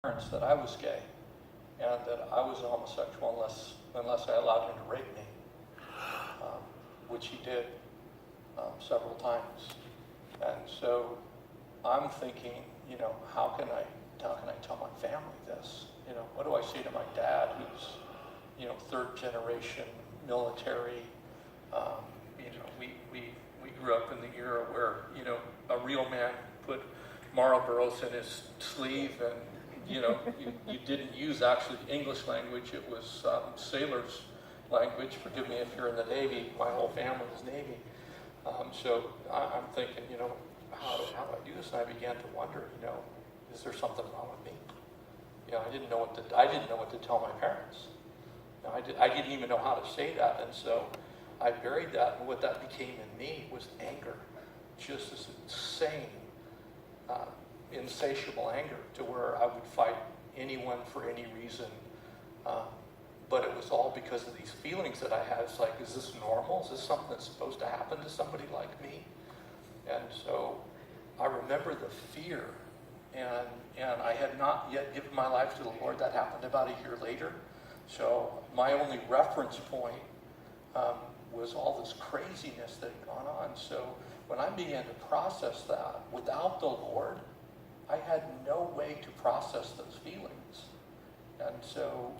parents that I was gay and that I was a homosexual unless I allowed him to rape me, which he did several times. And so I'm thinking, how can I tell my family this? What do I say to my dad, who's, third generation military? We grew up in the era where, a real man put Marlboros in his sleeve, and you didn't use actually English language. It was sailors' language. Forgive me if you're in the Navy. My whole family is Navy. So I'm thinking, how do I do this? And I began to wonder, is there something wrong with me? I didn't know what to tell my parents. I didn't even know how to say that, and so I buried that. And what that became in me was anger, just this insane, insatiable anger, to where I would fight anyone for any reason. But it was all because of these feelings that I had. It's like, is this normal? Is this something that's supposed to happen to somebody like me? And so I remember the fear, and I had not yet given my life to the Lord. That happened about a year later. So my only reference point was all this craziness that had gone on. So when I began to process that without the Lord, I had no way to process those feelings. And so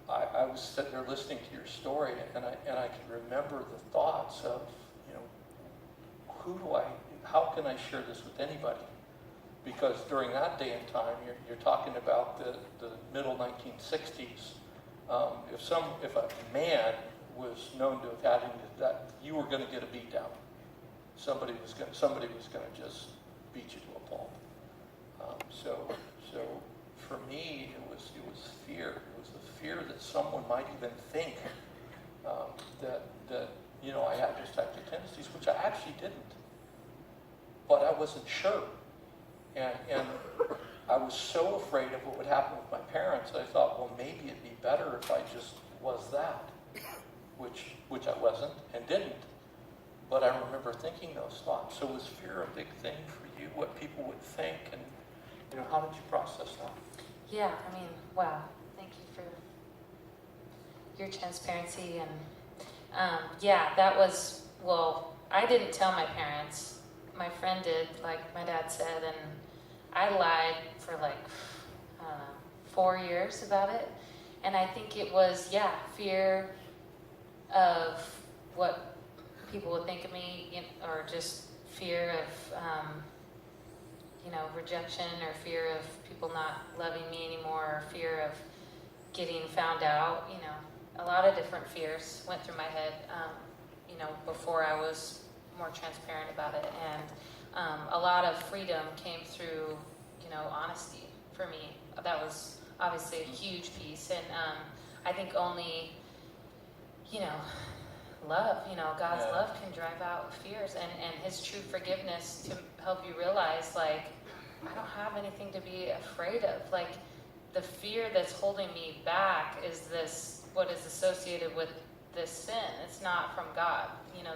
I was sitting there listening to your story, and I can remember the thoughts of, how can I share this with anybody? Because during that day and time, you're talking about the middle 1960s. If a man was known to have had that, you were going to get a beat down. Somebody was going to just beat you to a pulp. So for me, it was fear. It was the fear that someone might even think that I had those types of tendencies, which I actually didn't. But I wasn't sure. And I was so afraid of what would happen with my parents, I thought, well, maybe it'd be better if I just was that, which I wasn't and didn't. But I remember thinking those thoughts. So was fear a big thing for you, what people would think, and how did you process that? Yeah, wow. Thank you for your transparency. And that was, I didn't tell my parents. My friend did, like my dad said, and I lied for 4 years about it. And I think it was, fear of what people would think of me, or just fear of, rejection, or fear of people not loving me anymore, or fear of getting found out. A lot of different fears went through my head, before I was more transparent about it. And a lot of freedom came through, honesty for me. That was obviously a huge piece. And I think only, love, God's love can drive out fears, and his true forgiveness to help you realize, I don't have anything to be afraid of. The fear that's holding me back is what is associated with this sin. It's not from God,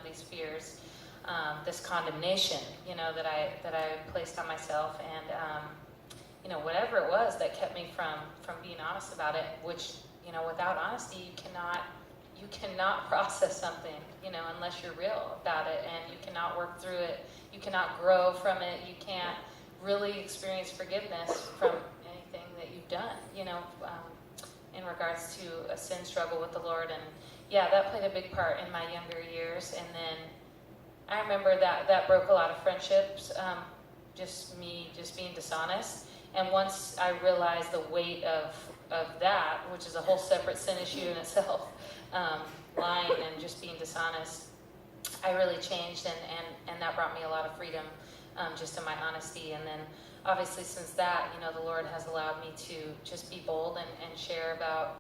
these fears, this condemnation, that I placed on myself, and whatever it was that kept me from being honest about it, which, without honesty, you cannot process something, unless you're real about it, and you cannot work through it. You cannot grow from it. You can't really experience forgiveness from anything that you've done, in regards to a sin struggle with the Lord. And that played a big part in my younger years. And then I remember that broke a lot of friendships, just being dishonest. And once I realized the weight of that, which is a whole separate sin issue in itself, lying and just being dishonest, I really changed, and that brought me a lot of freedom, just in my honesty. And then obviously since that, the Lord has allowed me to just be bold and share about